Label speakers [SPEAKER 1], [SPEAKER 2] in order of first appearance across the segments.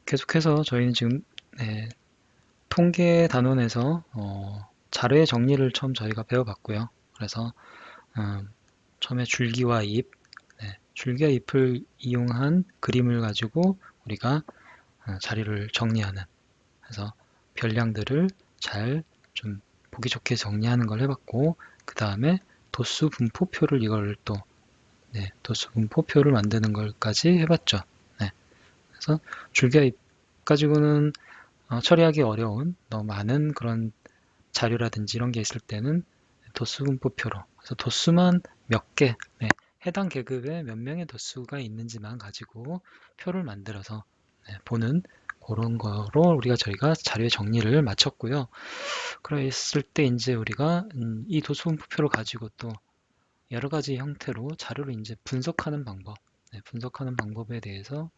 [SPEAKER 1] 계속해서 저희는 지금 통계 단원에서 자료의 정리를 처음 저희가 배워봤고요. 그래서 처음에 줄기와 잎, 줄기와 잎을 이용한 그림을 가지고 우리가 자료를 정리하는, 그래서 별량들을 잘 좀 보기 좋게 정리하는 걸 해봤고, 그 다음에 도수 분포표를 이걸 또 도수 분포표를 만드는 걸까지 해봤죠. 그래서 줄기와 잎 가지고는 처리하기 어려운 너무 많은 그런 자료라든지 이런 게 있을 때는 도수 분포표로, 그래서 도수만 몇 개, 해당 계급에 몇 명의 도수가 있는지만 가지고 표를 만들어서 보는 그런 거로 저희가 자료의 정리를 마쳤고요. 그랬을 때 이제 우리가 이 도수 분포표를 가지고 또 여러 가지 형태로 자료를 이제 분석하는 방법, 분석하는 방법에 대해서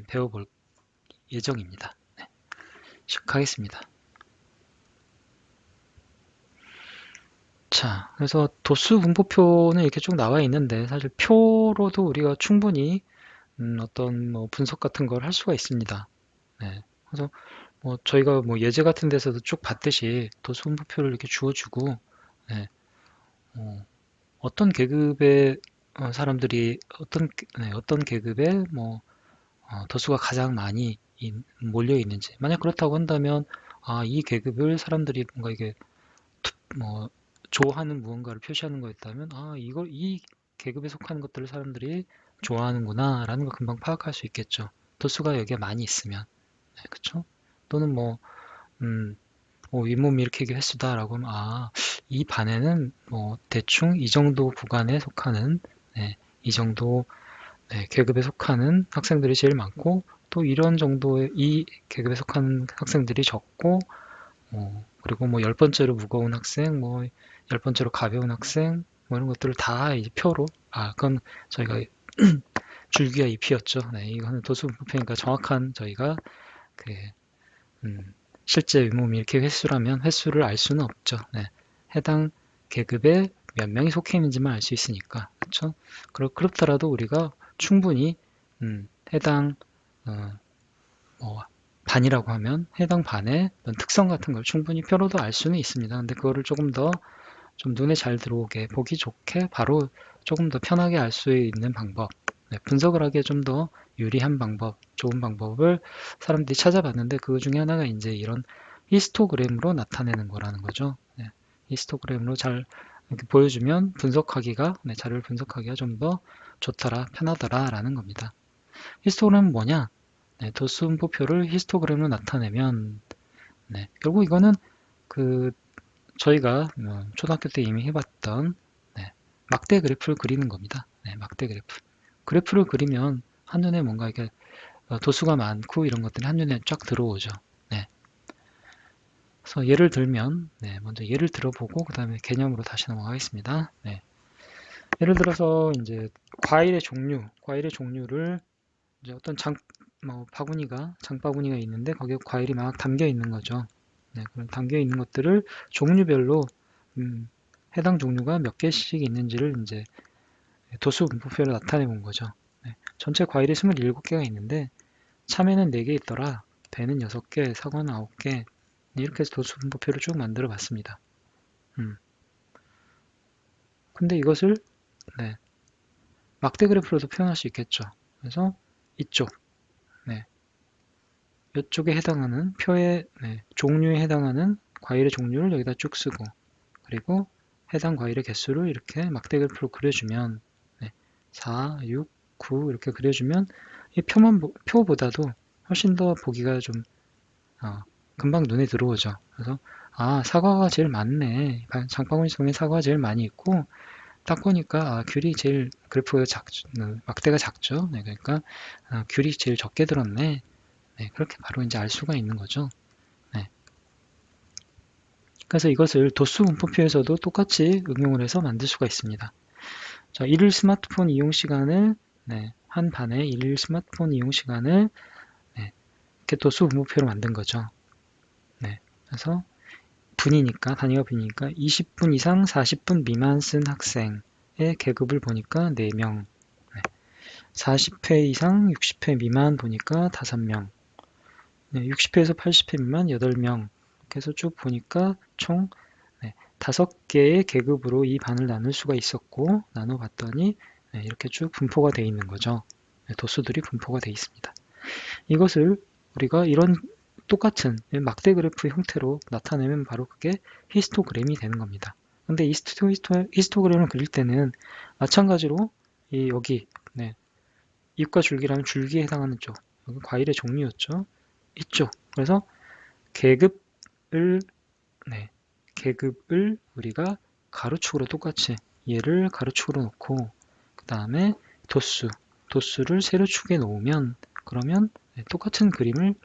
[SPEAKER 1] 배워볼 예정입니다. 시작하겠습니다. 자, 그래서 도수 분포표는 이렇게 쭉 나와 있는데 사실 표로도 우리가 충분히 어떤 뭐 분석 같은 걸 할 수가 있습니다. 그래서 뭐 저희가 뭐 예제 같은 데서도 쭉 봤듯이 도수 분포표를 이렇게 주어주고 어떤 계급의 사람들이 어떤 계급에 뭐 도수가 가장 많이 몰려 있는지, 만약 그렇다고 한다면 이 계급을 사람들이 뭔가 이게 뭐 좋아하는 무언가를 표시하는 거였다면 이 계급에 속하는 것들을 사람들이 좋아하는구나 라는 걸 금방 파악할 수 있겠죠. 도수가 여기에 많이 있으면. 그쵸? 또는 윗몸 일으키기 횟수다라고 하면 이 반에는 뭐 대충 이 정도 구간에 속하는 이 정도 계급에 속하는 학생들이 제일 많고, 또 이런 정도의 이 계급에 속하는 학생들이 적고, 그리고 뭐 10번째로 무거운 학생, 뭐 10번째로 가벼운 학생, 뭐 이런 것들을 다 이제 표로, 그건 저희가 줄기와 잎이었죠. 이거는 도수분포표니까 정확한 저희가 그, 실제 윗몸 일으키기 횟수라면 횟수를 알 수는 없죠. 해당 계급에 몇 명이 속해 있는지만 알 수 있으니까. 그렇죠? 그렇더라도 우리가 충분히 해당 뭐 반이라고 하면 해당 반의 어떤 특성 같은 걸 충분히 표로도 알 수는 있습니다. 근데 그거를 조금 더 좀 눈에 잘 들어오게 보기 좋게 바로 조금 더 편하게 알 수 있는 방법, 분석을 하기에 좀 더 유리한 방법, 좋은 방법을 사람들이 찾아봤는데 그 중에 하나가 이제 이런 히스토그램으로 나타내는 거라는 거죠. 히스토그램으로 잘 이렇게 보여주면 분석하기가, 자료를 분석하기가 좀 더 좋더라, 편하더라라는 겁니다. 히스토그램은 뭐냐? 도수 분포표를 히스토그램으로 나타내면 결국 이거는 그 저희가 초등학교 때 이미 해봤던 막대 그래프를 그리는 겁니다. 막대 그래프. 그래프를 그리면 한눈에 뭔가 이렇게 도수가 많고 이런 것들이 한눈에 쫙 들어오죠. 그래서 예를 들면 먼저 예를 들어보고 그 다음에 개념으로 다시 넘어가겠습니다. 예를 들어서 이제 과일의 종류를 이제 어떤 장바구니가 있는데 거기에 과일이 막 담겨 있는 거죠. 그럼 담겨 있는 것들을 종류별로 해당 종류가 몇 개씩 있는지를 이제 도수 분포표로 나타내 본 거죠. 전체 과일이 27개가 있는데 참외는 4개 있더라. 배는 6개, 사과는 9개. 이렇게 해서 도수 분포표를 쭉 만들어 봤습니다. 근데 이것을 막대 그래프로도 표현할 수 있겠죠. 그래서 이쪽, 이쪽에 해당하는 표의 종류에 해당하는 과일의 종류를 여기다 쭉 쓰고, 그리고 해당 과일의 개수를 이렇게 막대 그래프로 그려주면 4, 6, 9 이렇게 그려주면 이 표보다도 훨씬 더 보기가 좀 금방 눈에 들어오죠. 그래서 사과가 제일 많네. 장바구니 속에 사과가 제일 많이 있고 딱 보니까 귤이 제일 그래프가 막대가 작죠. 그러니까 귤이 제일 적게 들었네. 그렇게 바로 이제 알 수가 있는 거죠. 그래서 이것을 도수 분포표에서도 똑같이 응용을 해서 만들 수가 있습니다. 자, 일일 스마트폰 이용 시간을 한 반의 일일 스마트폰 이용 시간을 이렇게 도수 분포표로 만든 거죠. 그래서 단위가 분이니까 20분 이상 40분 미만 쓴 학생의 계급을 보니까 4명, 40회 이상 60회 미만 보니까 5명, 네, 60회에서 80회 미만 8명. 이렇게 해서 쭉 보니까 총 5개의 계급으로 이 반을 나눌 수가 있었고, 나눠봤더니 이렇게 쭉 분포가 되어 있는 거죠. 도수들이 분포가 되어 있습니다. 이것을 우리가 이런 똑같은 막대 그래프 형태로 나타내면 바로 그게 히스토그램이 되는 겁니다. 근데 이 히스토그램을 그릴 때는 마찬가지로 여기 잎과 줄기라면 줄기에 해당하는 쪽, 여기 과일의 종류였죠. 이쪽. 그래서 계급을 계급을 우리가 가로축으로 똑같이 얘를 가로축으로 놓고 그 다음에 도수를 세로축에 놓으면 그러면 똑같은 그림을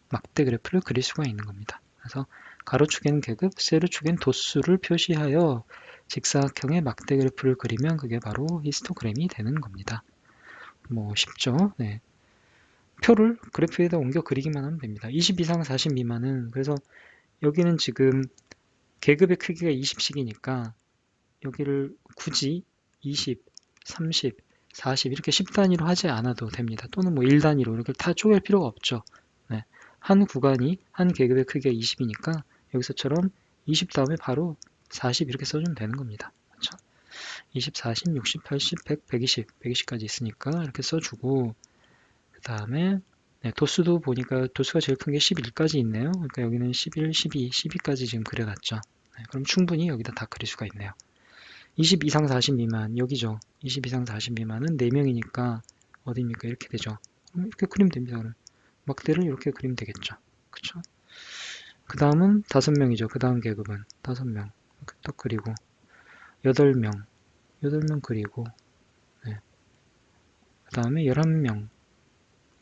[SPEAKER 1] 막대 그래프를 그릴 수가 있는 겁니다. 그래서 가로축엔 계급, 세로축엔 도수를 표시하여 직사각형의 막대 그래프를 그리면 그게 바로 히스토그램이 되는 겁니다. 뭐 쉽죠? 네. 표를 그래프에다 옮겨 그리기만 하면 됩니다. 20 이상 40 미만은 그래서 여기는 지금 계급의 크기가 20씩이니까 여기를 굳이 20, 30, 40 이렇게 10단위로 하지 않아도 됩니다. 또는 뭐 1단위로 이렇게 다 쪼갤 필요가 없죠. 네. 한 구간이 한 계급의 크기가 20이니까 여기서처럼 20 다음에 바로 40 이렇게 써주면 되는 겁니다. 그렇죠? 20, 40, 60, 80, 100, 120, 120까지 있으니까 이렇게 써주고 그 다음에 도수도 보니까 도수가 제일 큰 게 11까지 있네요. 그러니까 여기는 11, 12, 12까지 지금 그려놨죠. 그럼 충분히 여기다 다 그릴 수가 있네요. 20 이상 40 미만 여기죠. 20 이상 40 미만은 4명이니까 어디입니까? 이렇게 되죠. 이렇게 그리면 됩니다. 막대를 이렇게 그리면 되겠죠. 그쵸? 그 다음은 5명이죠. 그 다음 계급은 5명 딱 그리고 8명 8명 그리고 그 다음에 11명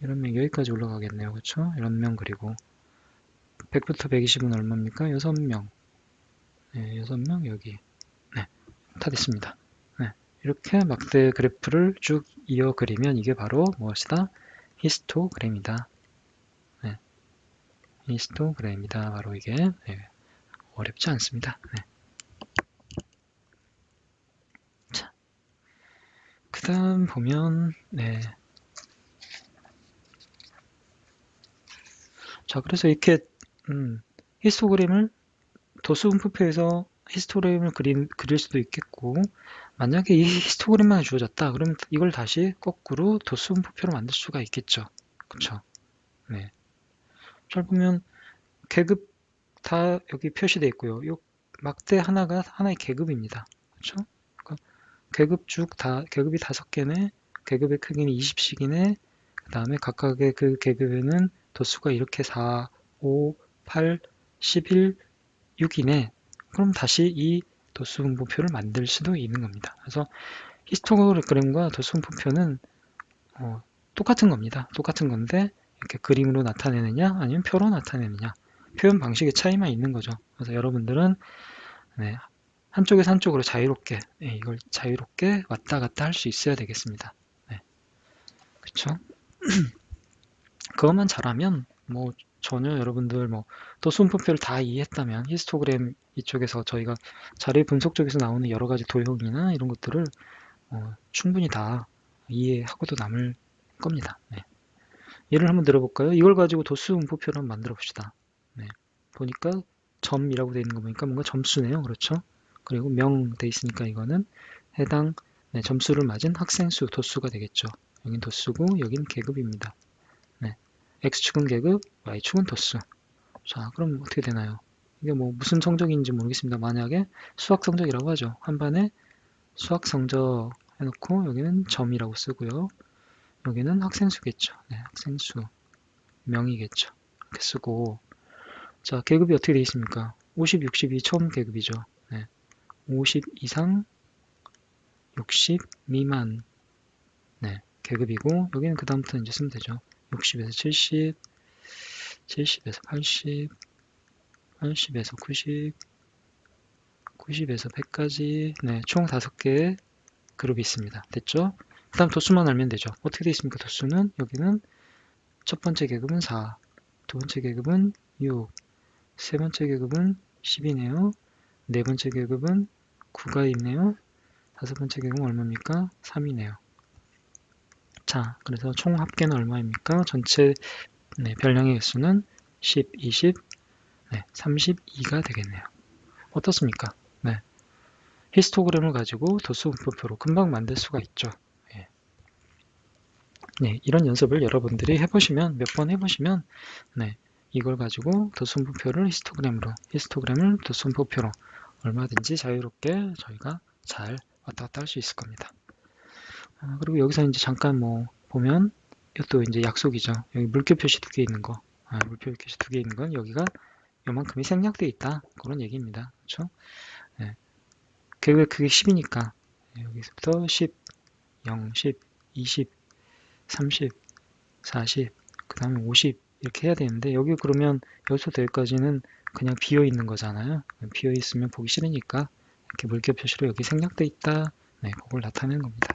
[SPEAKER 1] 11명 여기까지 올라가겠네요. 그쵸? 11명 그리고 100부터 120은 얼마입니까? 6명 6명 여기 다 됐습니다. 이렇게 막대 그래프를 쭉 이어 그리면 이게 바로 무엇이다? 히스토그램이다. 히스토그램이다. 바로 이게 어렵지 않습니다. 자, 그 다음 보면 자 그래서 이렇게 히스토그램을 도수분포표에서 히스토그램을 그릴 수도 있겠고 만약에 이 히스토그램만 주어졌다 그러면 이걸 다시 거꾸로 도수분포표로 만들 수가 있겠죠. 그쵸? 잘 보면 계급 다 여기 표시되어 있고요. 이 막대 하나가 하나의 계급입니다. 그렇죠? 그러니까 계급이 5개네. 계급의 크기는 20씩이네. 그 다음에 각각의 그 계급에는 도수가 이렇게 4, 5, 8, 11, 6이네. 그럼 다시 이 도수 분포표를 만들 수도 있는 겁니다. 그래서 히스토그램과 도수 분포표는 똑같은 겁니다. 똑같은 건데 이렇게 그림으로 나타내느냐 아니면 표로 나타내느냐 표현 방식의 차이만 있는 거죠. 그래서 여러분들은 한쪽에서 한쪽으로 자유롭게 이걸 자유롭게 왔다 갔다 할 수 있어야 되겠습니다. 그쵸? 그것만 잘하면 뭐 전혀 여러분들 또 순표표를 다 이해했다면 히스토그램 이쪽에서 저희가 자료 분석 쪽에서 나오는 여러 가지 도형이나 이런 것들을 충분히 다 이해하고도 남을 겁니다. 예를 한번 들어볼까요? 이걸 가지고 도수 분포표를 한번 만들어 봅시다. 보니까 점이라고 되어 있는 거 보니까 뭔가 점수네요. 그렇죠? 그리고 명 돼 있으니까 이거는 해당 점수를 맞은 학생 수, 도수가 되겠죠. 여긴 도수고 여긴 계급입니다. X축은 계급, Y축은 도수. 자, 그럼 어떻게 되나요? 이게 뭐 무슨 성적인지 모르겠습니다. 만약에 수학 성적이라고 하죠. 한 반에 수학 성적 해놓고 여기는 점이라고 쓰고요. 여기는 학생 수겠죠. 학생 수, 명이겠죠. 이렇게 쓰고 자, 계급이 어떻게 되어 있습니까? 50, 60이 처음 계급이죠. 50 이상, 60 미만 계급이고 여기는 그 다음부터 이제 쓰면 되죠. 60에서 70, 70에서 80, 80에서 90, 90에서 100까지 총 5개의 그룹이 있습니다. 됐죠? 그 다음 도수만 알면 되죠. 어떻게 되어 있습니까? 도수는 여기는 첫 번째 계급은 4, 두 번째 계급은 6, 세 번째 계급은 10이네요. 네 번째 계급은 9가 있네요. 다섯 번째 계급은 얼마입니까? 3이네요. 자, 그래서 총 합계는 얼마입니까? 전체 네, 별량의 개수는 10, 20, 네, 32가 되겠네요. 어떻습니까? 네, 히스토그램을 가지고 도수 분포표로 금방 만들 수가 있죠. 예. 네, 이런 연습을 여러분들이 해보시면, 몇 번 해보시면, 네, 이걸 가지고 도수분포표를 히스토그램을 도수분포표로 얼마든지 자유롭게 저희가 잘 왔다 갔다 할 수 있을 겁니다. 그리고 여기서 이제 잠깐 뭐 보면 이것도 이제 약속이죠. 여기 물결 표시 두 개 있는 거, 물결 표시 두 개 있는 건 여기가 요만큼이 생략되어 있다, 그런 얘기입니다. 그렇죠? 네. 그게 10이니까 여기서부터 10, 0, 10, 20, 30, 40, 그 다음에 50 이렇게 해야 되는데, 여기 그러면 여기서부터 여기까지는 그냥 비어 있는 거잖아요. 비어 있으면 보기 싫으니까 이렇게 물결 표시로 여기 생략돼 있다, 네, 그걸 나타내는 겁니다.